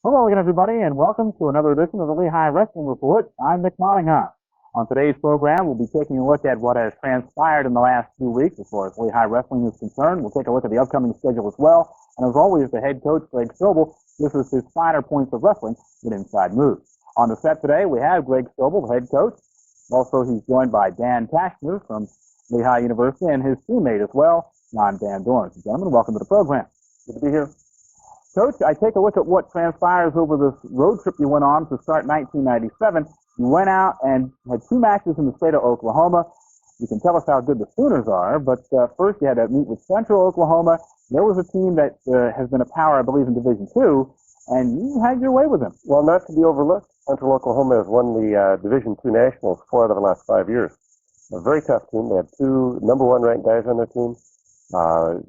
Hello again, everybody, and welcome to another edition of the Lehigh Wrestling Report. I'm Nick Monahan. On today's program, we'll be taking a look at what has transpired in the last few weeks as far as Lehigh Wrestling is concerned. We'll take a look at the upcoming schedule as well. And as always, the head coach, Greg Strobel, gives us his finer points of wrestling with inside moves. On the set today, we have Greg Strobel, the head coach. Also, he's joined by Dan Tashner from Lehigh University and his teammate as well. I'm Dan Doren. Gentlemen, welcome to the program. Good to be here. Coach, I take a look at what transpires over this road trip you went on to start 1997. You went out and had two matches in the state of Oklahoma. You can tell us how good the Sooners are, but first you had to meet with Central Oklahoma. There was a team that has been a power, I believe, in Division II, and you had your way with them. Well, not to be overlooked, Central Oklahoma has won the Division II Nationals 4 out of the last 5 years. A very tough team. They had two #1 ranked guys on their team,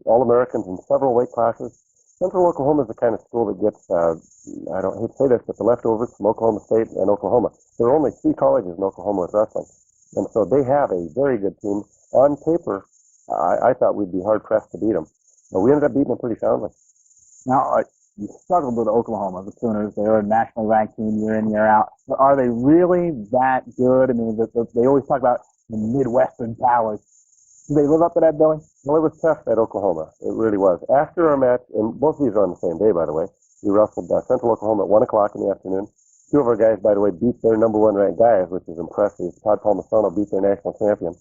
All-Americans in several weight classes. Central Oklahoma is the kind of school that gets, I don't hate to say this, but the leftovers from Oklahoma State and Oklahoma. There are only 3 colleges in Oklahoma with wrestling. And so they have a very good team. On paper, I thought we'd be hard-pressed to beat them. But we ended up beating them pretty soundly. Now, you struggled with Oklahoma, the Sooners. They're a nationally ranked team year in, year out. But are they really that good? I mean, they always talk about the Midwestern powers. Do they live up to that billing? Well, it was tough at Oklahoma. It really was. After our match, and both of these are on the same day, by the way, we wrestled Central Oklahoma at 1 o'clock in the afternoon. 2 of our guys, by the way, beat their #1 ranked guys, which is impressive. Todd Palmisano beat their national champion.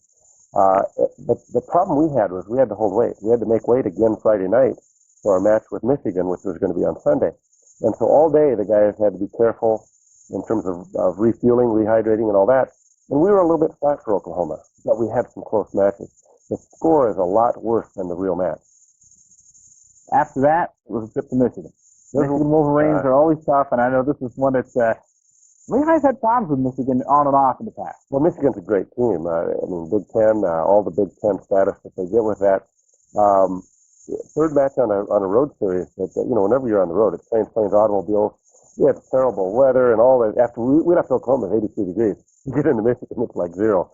But the problem we had was we had to hold weight. We had to make weight again Friday night for our match with Michigan, which was going to be on Sunday. And so all day the guys had to be careful in terms of refueling, rehydrating, and all that. And we were a little bit flat for Oklahoma, but we had some close matches. The score is a lot worse than the real match. After that, it was a trip to Michigan. Michigan Wolverines are always tough, and I know this is one that Lehigh's had problems with Michigan on and off in the past. Well, Michigan's a great team. I mean, Big Ten, all the Big Ten status that they get with that. Third match on a road series. That, whenever you're on the road, it's planes, automobiles. You have terrible weather and all that. After we left Oklahoma, it's 83 degrees. You get into Michigan, it's like 0.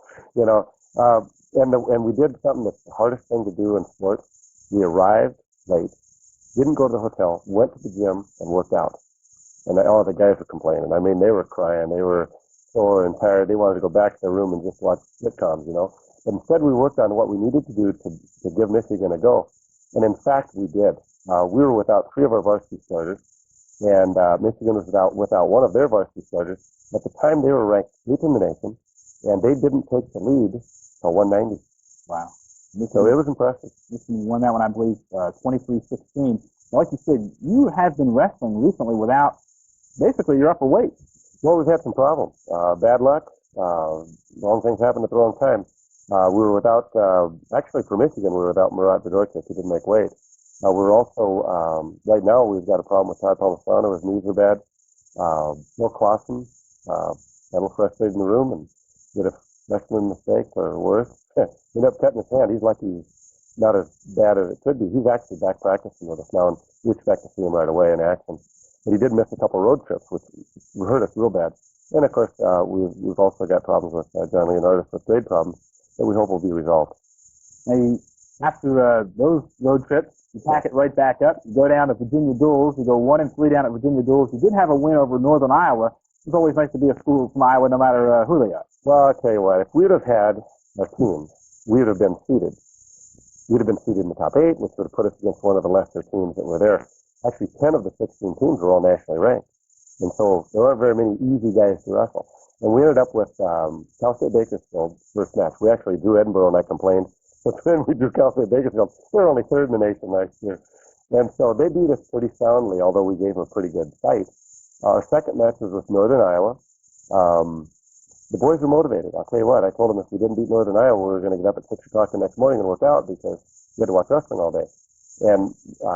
And we did something that's the hardest thing to do in sports. We arrived late, didn't go to the hotel, went to the gym and worked out. And all the guys were complaining. I mean, they were crying. They were sore and tired. They wanted to go back to their room and just watch sitcoms, But instead, we worked on what we needed to do to give Michigan a go. And in fact, we did. We were without 3 of our varsity starters, and Michigan was without 1 of their varsity starters. At the time, they were ranked 8th in the nation, and they didn't take the lead till 190. Wow. So it was impressive. Michigan won that one, I believe, 23-16. Like you said, you have been wrestling recently without basically your upper weight. Well, we've had some problems. Bad luck. Wrong things happen at the wrong time. We were without, actually for Michigan, we were without Murat Bedorchik. He didn't make weight. We're also, right now, we've got a problem with Todd Palmisano. His knees are bad. Will Clausen, a little frustrated in the room and did a freshman mistake or worse. Ended up cutting his hand. He's lucky he's not as bad as it could be. He's actually back practicing with us now, and we expect to see him right away in action. But he did miss a couple road trips, which hurt us real bad. And, of course, we've also got problems with John Leonardis with grade problems that we hope will be resolved. Now, after those road trips, you pack it right back up. You go down to Virginia Duels. You go 1-3 down at Virginia Duels. You did have a win over Northern Iowa. It's always nice to be a school from Iowa, no matter who they are. Well, I'll tell you what. If we would have had a team, we would have been seeded. We'd have been seeded in the top 8, which would have put us against one of the lesser teams that were there. Actually, 10 of the 16 teams were all nationally ranked. And so there aren't very many easy guys to wrestle. And we ended up with Cal State Bakersfield first match. We actually drew Edinburgh, and I complained. But then we drew Cal State Bakersfield. They were only 3rd in the nation last year. And so they beat us pretty soundly, although we gave them a pretty good fight. Our second match was with Northern Iowa. The boys were motivated. I'll tell you what, I told them if we didn't beat Northern Iowa, we were going to get up at 6 o'clock the next morning and work out because we had to watch wrestling all day. And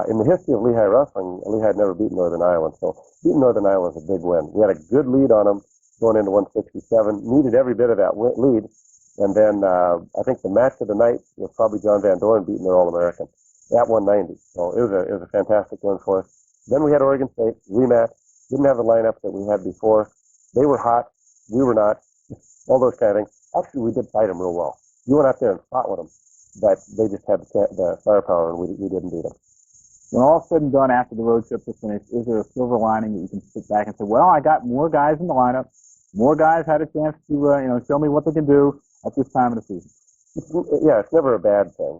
in the history of Lehigh wrestling, Lehigh had never beaten Northern Iowa. So beating Northern Iowa was a big win. We had a good lead on them going into 167. Needed every bit of that lead. And then I think the match of the night was probably John Van Doren beating their All-American at 190. So it was a fantastic win for us. Then we had Oregon State rematch. Didn't have the lineup that we had before. They were hot. We were not. All those kind of things. Actually, we did fight them real well. We went out there and fought with them, but they just had the firepower, and we didn't beat them. When all said and done after the road trip is finished, is there a silver lining that you can sit back and say, well, I got more guys in the lineup, more guys had a chance to show me what they can do at this time of the season? It's never a bad thing.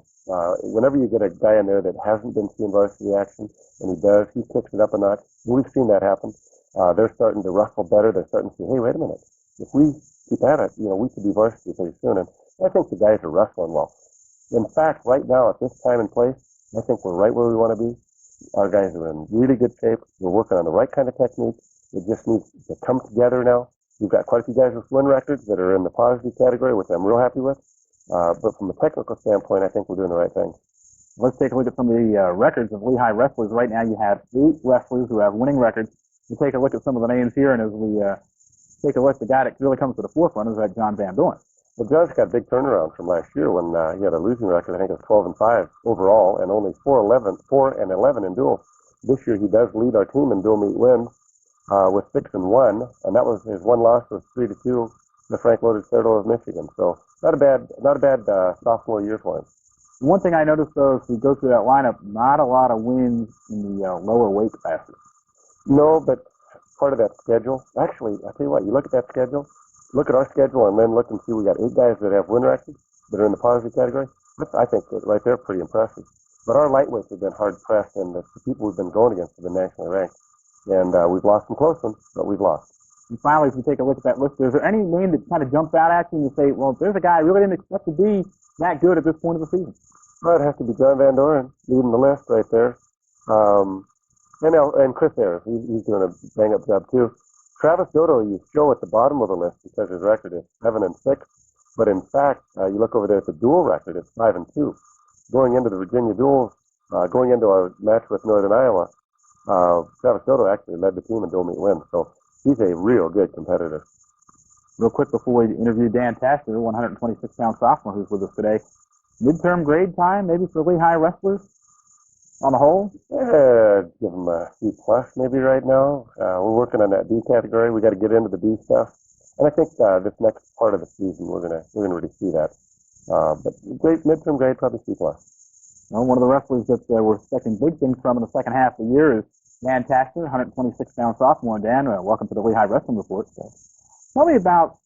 Whenever you get a guy in there that hasn't been seeing varsity action, and he kicks it up a notch. We've seen that happen. They're starting to wrestle better. They're starting to say, hey, wait a minute. If we keep at it, we could be varsity pretty soon. And I think the guys are wrestling well. In fact, right now, at this time and place, I think we're right where we want to be. Our guys are in really good shape. We're working on the right kind of technique. It just needs to come together now. We've got quite a few guys with win records that are in the positive category, which I'm real happy with. But from a technical standpoint, I think we're doing the right thing. Let's take a look at some of the records of Lehigh wrestlers. Right now, you have 8 wrestlers who have winning records. We take a look at some of the names here, and as we take a look, the guy that really comes to the forefront is that John Van Doren. Well, John's got a big turnaround from last year when he had a losing record. I think it was 12-5 overall, and only 4-11 in dual. This year, he does lead our team in dual meet wins with 6-1, and that was his one loss was 3-2, the Frank Loaded Cerdal of Michigan. So not a bad sophomore year for him. One thing I noticed, though, if we go through that lineup, not a lot of wins in the lower weight classes. No, but part of that schedule. Actually, I tell you what, you look at that schedule, look at our schedule, and then look and see we got 8 guys that have win records that are in the positive category. I think that right there pretty impressive. But our lightweights have been hard pressed, and the people we've been going against have been nationally ranked. And we've lost some close ones, but we've lost. And finally, if we take a look at that list, is there any name that kind of jumps out at you and you say, well, there's a guy I really didn't expect to be that good at this point of the season? Well, it has to be John Van Doren leading the list right there. And Chris Ayers, he's doing a bang-up job too. Travis Dodo, you show at the bottom of the list because his record is 7-6. But in fact, you look over there at the dual record, it's 5-2. Going into the Virginia duels, going into our match with Northern Iowa, Travis Dodo actually led the team in dual meet wins. So he's a real good competitor. Real quick before we interview Dan Tashner, 126-pound sophomore who's with us today. Midterm grade time, maybe for Lehigh wrestlers on the whole? Give them a C+ maybe right now. We're working on that B category. We got to get into the B stuff. And I think this next part of the season, we're gonna really see that. But midterm grade, probably C+. Well, one of the wrestlers that we're expecting big things from in the second half of the year is Dan Tashner, 126-pound sophomore. Dan, welcome to the Lehigh Wrestling Report. So, tell me about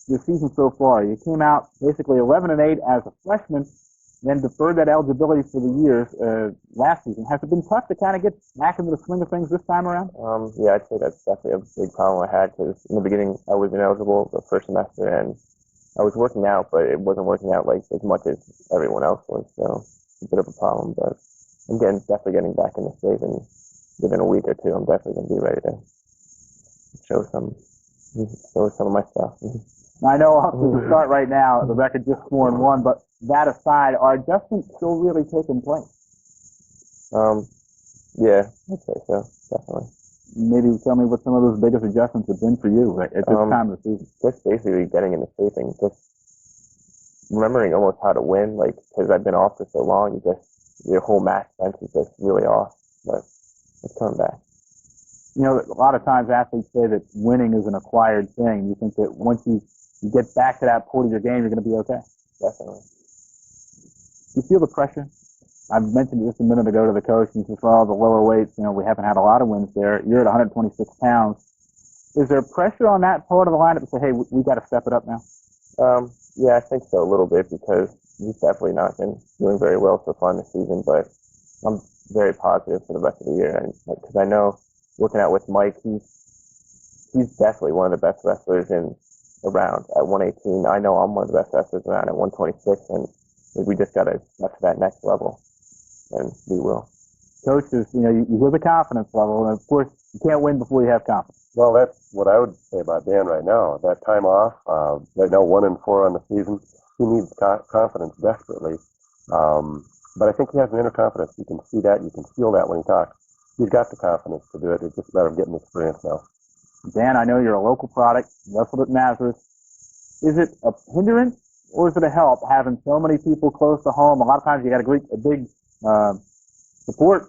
your season so far. You came out basically 11-8 as a freshman, then deferred that eligibility for the years last season. Has it been tough to kind of get back into the swing of things this time around? Yeah, I'd say that's definitely a big problem I had because in the beginning I was ineligible the first semester and I was working out, but it wasn't working out like as much as everyone else was. So it's a bit of a problem, but I'm definitely getting back into shape, and within a week or two, I'm definitely going to be ready to show some of my stuff. Now, I know off to the start right now, the record just 4-1, but that aside, are adjustments still really taking place? Yeah, I'd say so, definitely. Maybe tell me what some of those biggest adjustments have been for you at this time of the season. Just basically getting into shaping, just remembering almost how to win, like, because I've been off for so long, your whole match sense is just really off, but it's coming back. You know, a lot of times athletes say that winning is an acquired thing. You think that once you get back to that point of your game, you're going to be okay? Definitely. Do you feel the pressure? I mentioned just a minute ago to the coach, and he says, well, the lower weights, we haven't had a lot of wins there. You're at 126 pounds. Is there pressure on that part of the lineup to say, hey, we got to step it up now? Yeah, I think so a little bit because he's definitely not been doing very well so far in the season, but I'm very positive for the rest of the year. And because I know working out with Mike, he's definitely one of the best wrestlers around at 118. I know I'm one of the best wrestlers around at 126, and we just got to get to that next level, and we will. Coaches, you hear the confidence level, and of course, you can't win before you have confidence. Well, that's what I would say about Dan right now. That time off, right now 1-4 on the season, he needs confidence desperately. But I think he has an inner confidence. You can see that. You can feel that when he talks. He's got the confidence to do it. It's just a matter of getting experience now. Dan, I know you're a local product, wrestled at Nazareth. Is it a hindrance or is it a help having so many people close to home? A lot of times you got a big support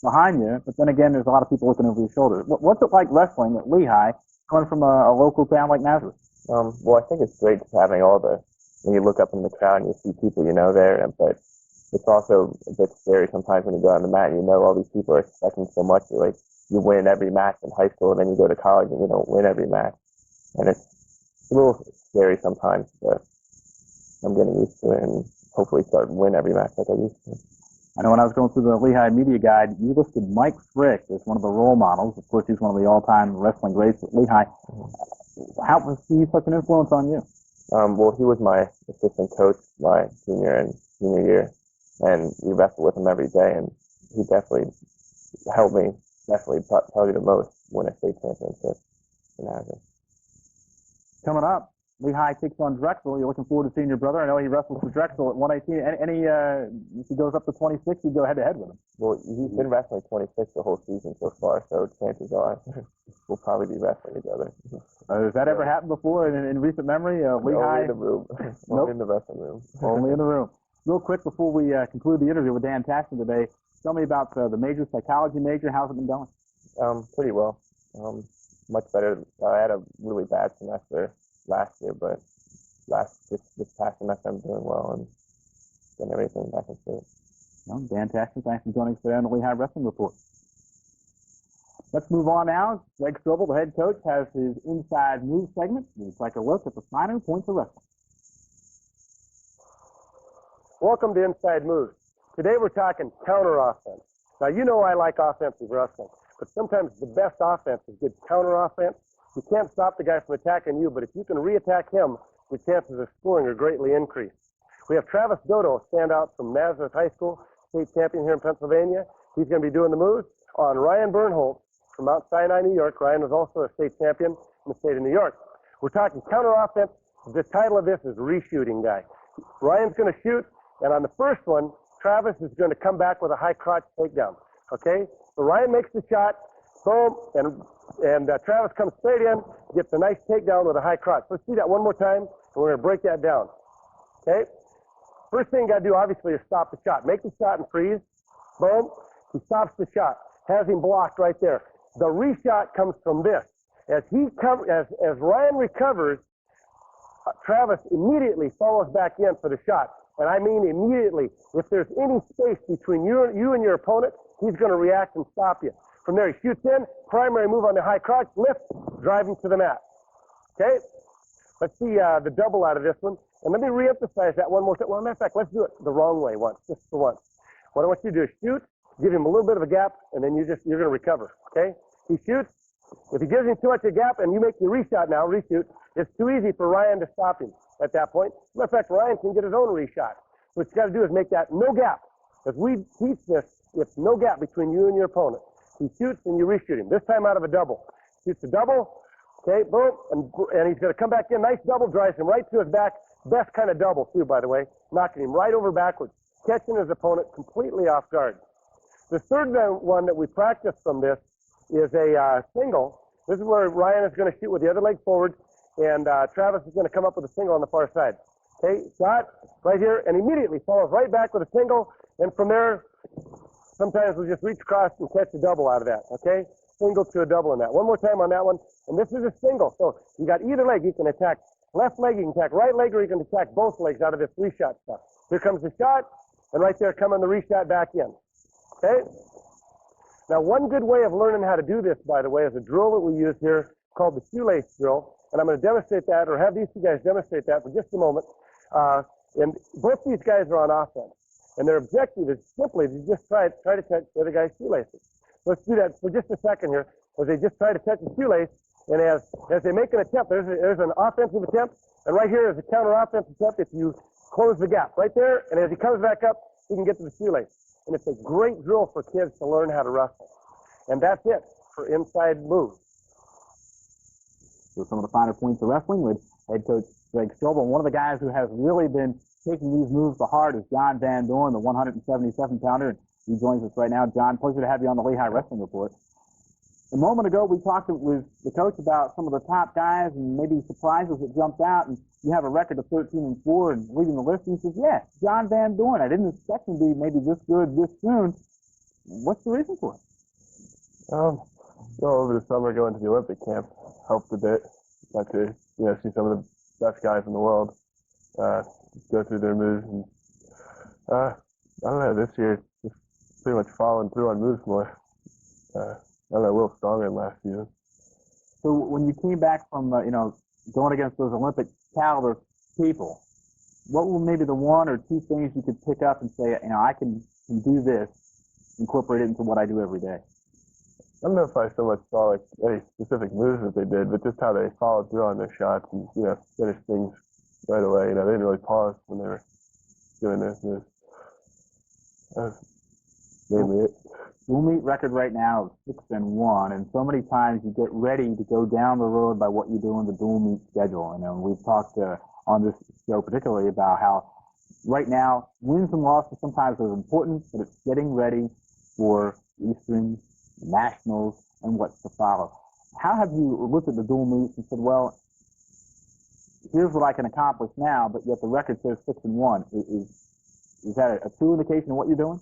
behind you, but then again, there's a lot of people looking over your shoulder. What's it like wrestling at Lehigh, coming from a local town like Nazareth? Well, I think it's great having when you look up in the crowd and you see people you know there, but it's also a bit scary sometimes when you go on the mat and you know all these people are expecting so much. Like, you win every match in high school, and then you go to college and you don't win every match. And it's a little scary sometimes, but I'm getting used to it and hopefully start to win every match like I used to. I know when I was going through the Lehigh Media Guide, you listed Mike Frick as one of the role models. Of course, he's one of the all-time wrestling greats at Lehigh. How was he such an influence on you? Well, he was my assistant coach my junior and senior year, and we wrestled with him every day, and he definitely helped me, probably the most, win a state championship in Nazareth. Coming up, Lehigh takes on Drexel. You're looking forward to seeing your brother. I know he wrestles for Drexel at 118. If he goes up to 26, you go head-to-head with him. Well, he's been wrestling 26 the whole season so far, so chances are we'll probably be wrestling together. Has that ever happened before in recent memory? Lehigh? Only in the room. Only in the wrestling room. Only in the room. Real quick before we conclude the interview with Dan Tashner today, tell me about the major, psychology major. How's it been going? Pretty well. Much better. I had a really bad semester last year, but this past semester I'm doing well and getting everything back in shape. Well, Dan Tashner, thanks for joining us today on the Lehigh Wrestling Report. Let's move on now. Greg Strobel, the head coach, has his Inside Move segment. We'll take a look at the finer points of wrestling. Welcome to Inside Moves. Today we're talking counter offense. Now, you know I like offensive wrestling, but sometimes the best offense is good counter offense. You can't stop the guy from attacking you, but if you can re-attack him, your chances of scoring are greatly increased. We have Travis Dodo, a standout from Nazareth High School, state champion here in Pennsylvania. He's going to be doing the moves on Ryan Bernholtz from Mount Sinai, New York. Ryan was also a state champion in the state of New York. We're talking counter offense. The title of this is Reshooting Guy. Ryan's going to shoot, and on the first one, Travis is going to come back with a high crotch takedown. Okay? So Ryan makes the shot, boom, and Travis comes straight in, gets a nice takedown with a high crotch. Let's see that one more time, and we're going to break that down. Okay? First thing you got to do, obviously, is stop the shot. Make the shot and freeze. Boom. He stops the shot. Has him blocked right there. The reshot comes from this. As Ryan recovers, Travis immediately follows back in for the shot. And I mean immediately. If there's any space between you and your opponent, he's going to react and stop you. From there, he shoots in, primary move on the high crotch, lift, drive him to the mat. Okay? Let's see the double out of this one. And let me reemphasize that one more time. Well, matter of fact, let's do it the wrong way once, just for once. What I want you to do is shoot, give him a little bit of a gap, and then you're going to recover. Okay? He shoots. If he gives him too much of a gap and you make your reshoot now, reshoot, it's too easy for Ryan to stop him at that point. Matter of fact, Ryan can get his own reshot. What you got to do is make that no gap. As we teach this, it's no gap between you and your opponent. He shoots and you reshoot him. This time out of a double. Shoots a double. Okay, boom, and he's going to come back in. Nice double, drives him right to his back. Best kind of double, too, by the way. Knocking him right over backwards. Catching his opponent completely off guard. The third one that we practice from this is a single. This is where Ryan is going to shoot with the other leg forward, and Travis is going to come up with a single on the far side. Okay, shot right here, and immediately follows right back with a single, and from there, sometimes we just reach across and catch a double out of that, okay? Single to a double in that. One more time on that one, and this is a single. So you got either leg, you can attack left leg, you can attack right leg, or you can attack both legs out of this reshot stuff. Here comes the shot, and right there coming the reshot back in, okay? Now, one good way of learning how to do this, by the way, is a drill that we use here called the shoelace drill. And I'm going to demonstrate that, or have these two guys demonstrate that for just a moment. And both these guys are on offense. And their objective is simply to just try to touch the other guy's shoelaces. Let's do that for just a second here, as they just try to touch the shoelace. And as they make an attempt, there's an offensive attempt. And right here is a counter-offensive attempt if you close the gap. Right there, and as he comes back up, he can get to the shoelace. And it's a great drill for kids to learn how to wrestle. And that's it for Inside Moves. So some of the finer points of wrestling with head coach Greg Strobel. One of the guys who has really been taking these moves to heart is John Van Doren, the 177-pounder, and he joins us right now. John, pleasure to have you on the Lehigh Wrestling Report. A moment ago, we talked with the coach about some of the top guys and maybe surprises that jumped out, and you have a record of 13-4 and leading the list. And he says, yeah, John Van Doren. I didn't expect him to be maybe this good this soon. What's the reason for it? Over the summer, going to the Olympic camp helped a bit. Got to see some of the best guys in the world go through their moves. And I don't know, this year just pretty much following through on moves more. I don't know, a little stronger than last season. So when you came back from going against those Olympic caliber people, what were maybe the one or two things you could pick up and say, I can do this, incorporate it into what I do every day? I don't know if I so much saw like any specific moves that they did, but just how they followed through on their shots and finished things right away. They didn't really pause when they were doing this moves. That's mainly it. Dual meet record right now is 6-1, and so many times you get ready to go down the road by what you do in the dual meet schedule. And we've talked on this show particularly about how right now wins and losses sometimes are important, but it's getting ready for Eastern, Nationals, and what's to follow. How have you looked at the dual meets and said, well, here's what I can accomplish now, but yet the record says 6-1? Is that a true indication of what you're doing?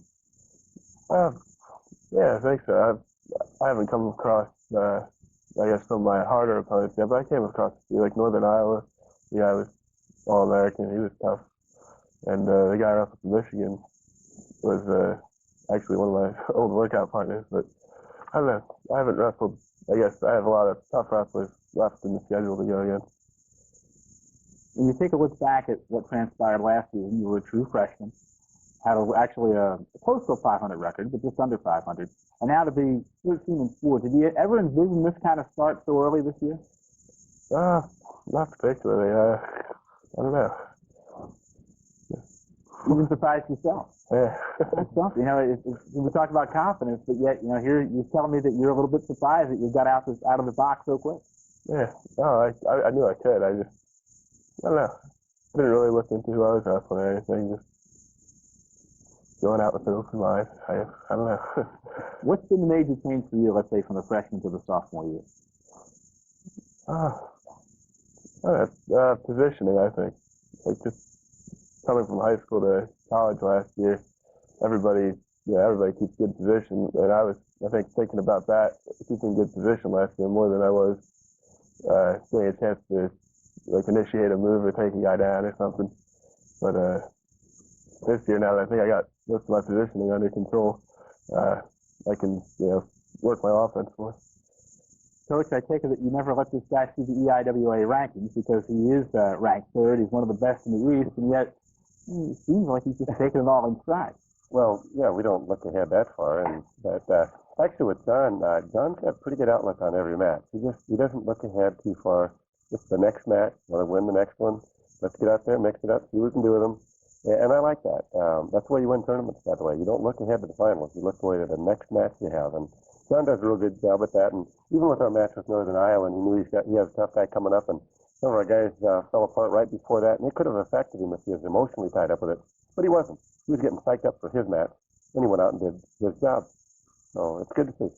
Yeah, I think so. I haven't come across, I guess, some of my harder opponents yet, but I came across like Northern Iowa. The guy was All-American. He was tough. And the guy off from Michigan was actually one of my old workout partners. But I don't know. I haven't wrestled. I guess I have a lot of tough wrestlers left in the schedule to go against. When you take a look back at what transpired last season, you were a true freshman. Had actually a close to a 500 record, but just under 500. And now to be 13-4. Did you ever envision this kind of start so early this year? Not particularly. I don't know. Even surprised yourself. Yeah. That's something. We talk about confidence, but yet, here you're telling me that you're a little bit surprised that you got out of the box so quick. Yeah. No, I knew I could. I don't know. I didn't really look into who I was wrestling or anything. Just going out with an open mind. I don't know. What's been the major change for you, let's say, from the freshman to the sophomore year? Positioning, I think. Like just coming from high school to college last year, everybody keeps good position, and I think, thinking about that, keeping good position last year more than I was getting a chance to like initiate a move or take a guy down or something. But this year, now that I think I got most of my positioning under control, I can work my offense more. Coach, I take it that you never let this guy see the EIWA rankings because he is ranked third. He's one of the best in the East, and yet it seems like he's just taking it all in stride. Well, yeah, we don't look ahead that far, and actually with John, John's got a pretty good outlook on every match. He doesn't look ahead too far. Just the next match, want to win the next one. Let's get out there, mix it up, see what we can do with them. And I like that. That's the way you win tournaments that way. You don't look ahead to the finals. You look away to the next match you have. And John does a real good job at that. And even with our match with Northern Iowa, and he knew he has a tough guy coming up, and some of our guys fell apart right before that, and it could have affected him if he was emotionally tied up with it. But he wasn't. He was getting psyched up for his match, and he went out and did his job. So it's good to see.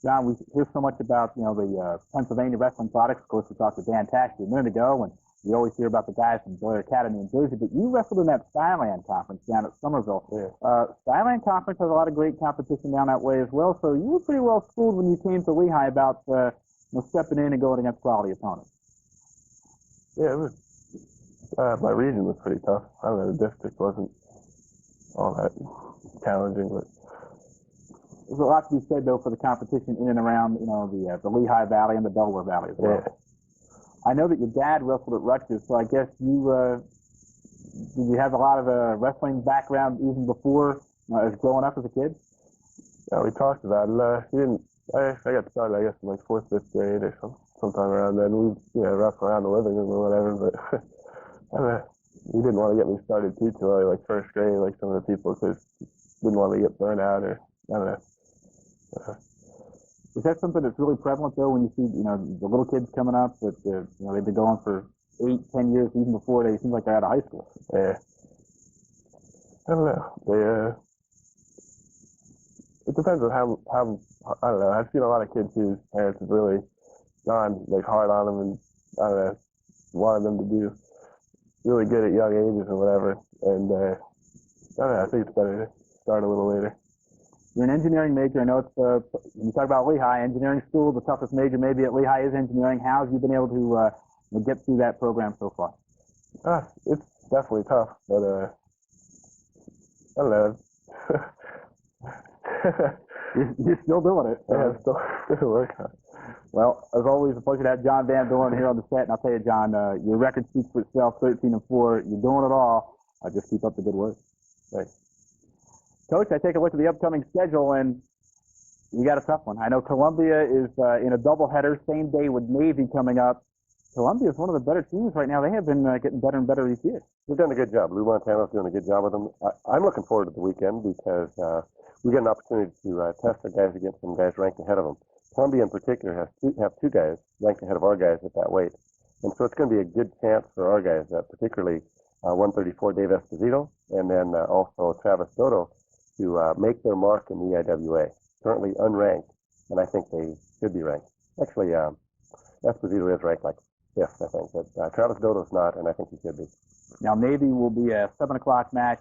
John, we hear so much about the Pennsylvania wrestling products. Of course, we talked to Dan Tashner a minute ago, and we always hear about the guys from Blair Academy in Jersey, but you wrestled in that Skyland Conference down at Somerville. Yeah. Skyland Conference has a lot of great competition down that way as well, so you were pretty well schooled when you came to Lehigh about stepping in and going against quality opponents. Yeah, it was, my region was pretty tough. I don't know, the district wasn't all that challenging, but there's a lot to be said, though, for the competition in and around the Lehigh Valley and the Delaware Valley as well. Yeah. I know that your dad wrestled at Rutgers, so I guess did you have a lot of wrestling background even before as growing up as a kid? Yeah, we talked about it. He didn't. I got started, I guess, in like 4th, 5th grade or sometime around then. We wrestled around the living room or whatever, but I don't know. He didn't want to get me started too early, like 1st grade, like some of the people, because didn't want me to get burnt out or I don't know. Is that something that's really prevalent, though, when you see, the little kids coming up that, they've been going for 8, 10 years even before they seem like they're out of high school? Yeah. I don't know. It depends on how I don't know. I've seen a lot of kids whose parents have really gone like hard on them and I don't know, wanted them to do really good at young ages or whatever. And I don't know. I think it's better to start a little later. You're an engineering major. I know it's when you talk about Lehigh, engineering school, the toughest major maybe at Lehigh is engineering. How have you been able to get through that program so far? It's definitely tough, but I don't know. You're still doing it. Yeah, still working on it. Well, as always, a pleasure to have John Van Doren here on the set. And I'll tell you, John, your record speaks for itself, 13-4. You're doing it all. Just keep up the good work. Thanks. Coach, I take a look at the upcoming schedule, and you got a tough one. I know Columbia is in a doubleheader, same day with Navy coming up. Columbia is one of the better teams right now. They have been getting better and better each year. We've done a good job. Lou Montano's doing a good job with them. I'm looking forward to the weekend because we get an opportunity to test our guys against some guys ranked ahead of them. Columbia in particular have two guys ranked ahead of our guys at that weight. And so it's going to be a good chance for our guys, particularly 134 Dave Esposito and then also Travis Dodo to make their mark in the EIWA. Currently unranked, and I think they should be ranked. Actually, Esposito is ranked like 5th, I think, but Travis Dodo's not, and I think he should be. Now, Navy will be a 7 o'clock match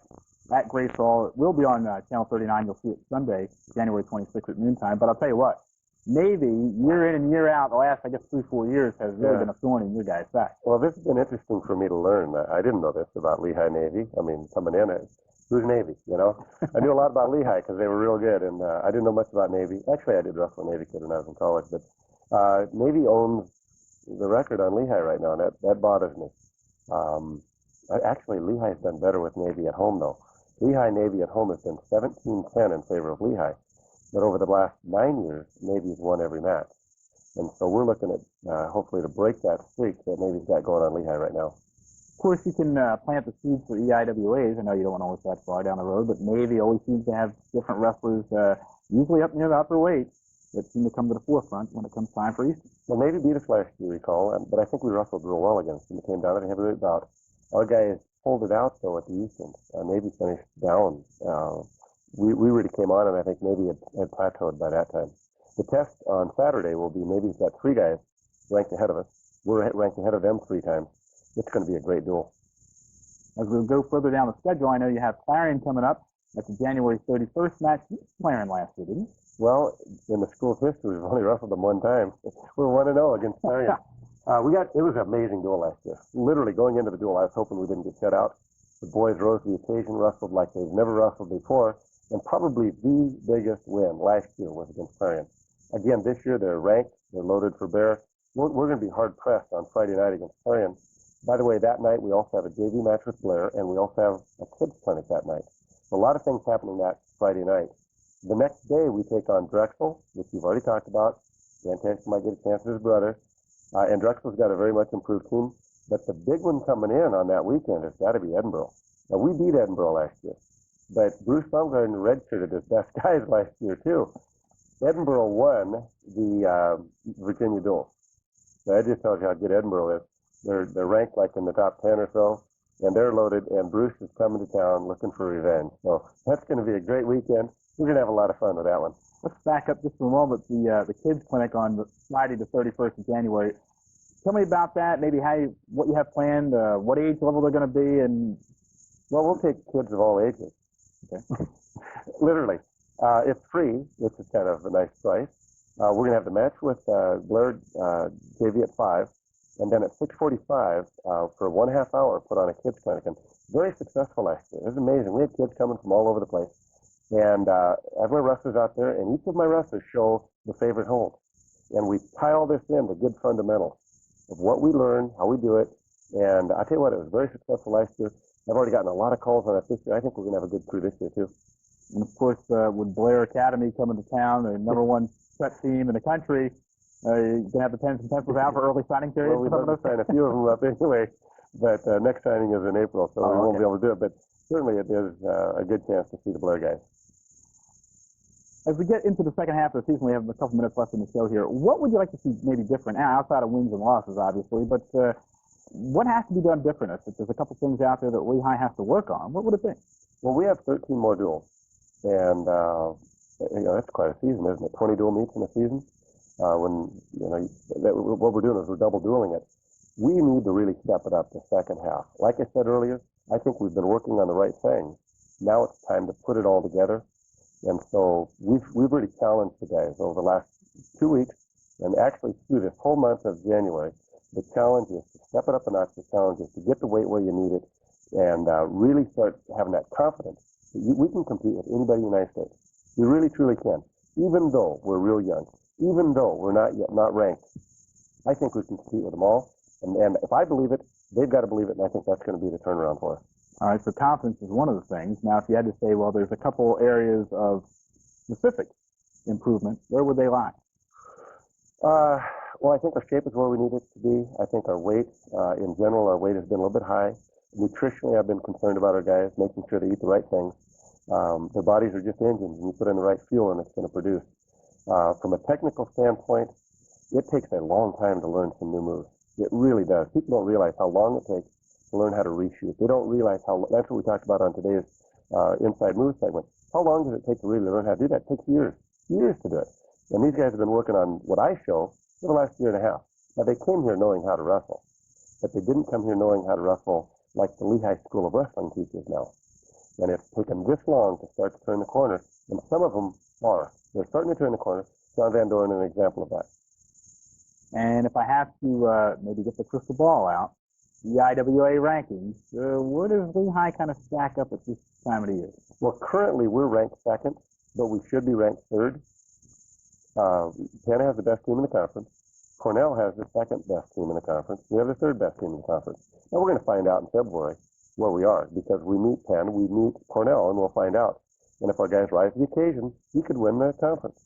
at Grace Hall. It will be on Channel 39. You'll see it Sunday, January 26th at noontime. But I'll tell you what, Navy, year in and year out, the last, I guess, 3-4 years, has really been a thorn in your guys' back. Well, this has been interesting for me to learn. I didn't know this about Lehigh Navy. I mean, coming in, who's Navy, you know? I knew a lot about Lehigh because they were real good, and I didn't know much about Navy. Actually, I did wrestle Navy kid when I was in college, but Navy owns the record on Lehigh right now, and that bothers me. Actually, Lehigh's done better with Navy at home, though. Lehigh Navy at home has been 17-10 in favor of Lehigh, but over the last 9 years, Navy's won every match. And so we're looking at hopefully to break that streak that Navy's got going on Lehigh right now. Of course, you can plant the seeds for EIWAs. I know you don't want to look that far down the road, but Navy always seems to have different wrestlers, usually up near the upper weight, that seem to come to the forefront when it comes time for Eastern. Well, Navy beat us last year, recall, but I think we wrestled real well against them. It came down to the heavyweight bout. Our guys pulled it out, though, at the Eastern. Navy finished down. We really came on, and I think Navy had plateaued by that time. The test on Saturday will be Navy's got 3 guys ranked ahead of us. We're ranked ahead of them 3 times. It's going to be a great duel. As we go further down the schedule, I know you have Clarion coming up. That's the January 31st match. You beat Clarion last year, didn't you? Well, in the school's history, we've only wrestled them 1 time. We're 1-0 against Clarion. It was an amazing duel last year. Literally going into the duel, I was hoping we didn't get shut out. The boys rose to the occasion, wrestled like they've never wrestled before, and probably the biggest win last year was against Clarion. Again, this year they're ranked, they're loaded for bear. We're going to be hard pressed on Friday night against Clarion. By the way, that night we also have a JV match with Blair, and we also have a kids clinic that night. So a lot of things happening that Friday night. The next day we take on Drexel, which we've already talked about. Fantastic might get a chance with his brother. And Drexel's got a very much improved team. But the big one coming in on that weekend has got to be Edinburgh. Now, we beat Edinburgh last year, but Bruce Baumgarten redshirted his best guys last year, too. Edinburgh won the Virginia duel. So that just tells you how good Edinburgh is. They're ranked like in the top 10 or so, and they're loaded, and Bruce is coming to town looking for revenge. So that's going to be a great weekend. We're going to have a lot of fun with that one. Let's back up just for a moment. The kids clinic on Friday the 31st of January. Tell me about that. Maybe what you have planned, what age level they're going to be, and well, we'll take kids of all ages. Okay. Literally, it's free, which is kind of a nice price. We're going to have the match with Blair JV at 5, and then at 6:45 for 1.5 hour put on a kids clinic. And very successful last year. It was amazing. We had kids coming from all over the place. And I have my wrestlers out there, and each of my wrestlers show the favorite hold. And we tie all this into good fundamentals of what we learn, how we do it. And I tell you what, it was very successful last year. I've already gotten a lot of calls on it this year. I think we're going to have a good crew this year, too. And, of course, with Blair Academy coming to town, the #1 prep team in the country, you're going to have the pens and pencils out for early signing period? Well, we'd love to sign a few of them up anyway, but next signing is in April, so we won't be able to do it. But certainly it is a good chance to see the Blair guys. As we get into the second half of the season, we have a couple minutes left in the show here. What would you like to see maybe different, outside of wins and losses, obviously, but what has to be done different? If there's a couple things out there that Lehigh has to work on, what would it be? Well, we have 13 more duels, and that's quite a season, isn't it? 20 dual meets in a season. What we're doing is we're double dueling it. We need to really step it up the second half. Like I said earlier, I think we've been working on the right things. Now it's time to put it all together. And so we've really challenged the guys over the last 2 weeks, and actually through this whole month of January. The challenge is to step it up a notch. The challenge is to get the weight where you need it, and really start having that confidence that we can compete with anybody in the United States. We really, truly can. Even though we're real young, even though we're not ranked, I think we can compete with them all. And if I believe it, they've got to believe it, and I think that's going to be the turnaround for us. All right, so confidence is one of the things. Now, if you had to say, well, there's a couple areas of specific improvement, where would they lie? Well, I think our shape is where we need it to be. I think our weight, in general, our weight has been a little bit high. Nutritionally, I've been concerned about our guys, making sure they eat the right things. Their bodies are just engines, and you put in the right fuel, and it's going to produce. From a technical standpoint, it takes a long time to learn some new moves. It really does. People don't realize how long it takes to learn how to reshoot. They don't realize that's what we talked about on today's Inside Move segment. How long does it take to really learn how to do that? It takes years to do it. And these guys have been working on what I show for the last year and a half. Now, they came here knowing how to wrestle, but they didn't come here knowing how to wrestle like the Lehigh School of Wrestling teaches now. And it's taken this long to start to turn the corner, and some of them are. They're starting to turn the corner. John Van Doren is an example of that. And if I have to maybe get the crystal ball out, the IWA rankings, where does Lehigh kind of stack up at this time of the year? Well, currently we're ranked second, but we should be ranked third. Penn has the best team in the conference. Cornell has the second best team in the conference. We have the third best team in the conference. Now we're going to find out in February where we are, because we meet Penn, we meet Cornell, and we'll find out. And if our guys rise to the occasion, we could win the conference.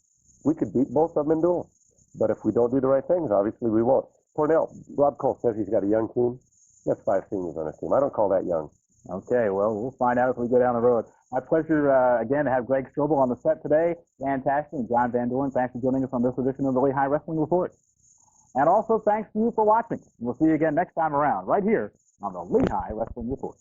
We could beat both of them in duels. But if we don't do the right things, obviously we won't. Cornell, Rob Cole says he's got a young team. He has 5 seniors on his team. I don't call that young. Okay, well, we'll find out as we go down the road. My pleasure, again, to have Greg Strobel on the set today, Dan Tashner and John Van Doren. Thanks for joining us on this edition of the Lehigh Wrestling Report. And also, thanks to you for watching. We'll see you again next time around, right here on the Lehigh Wrestling Report.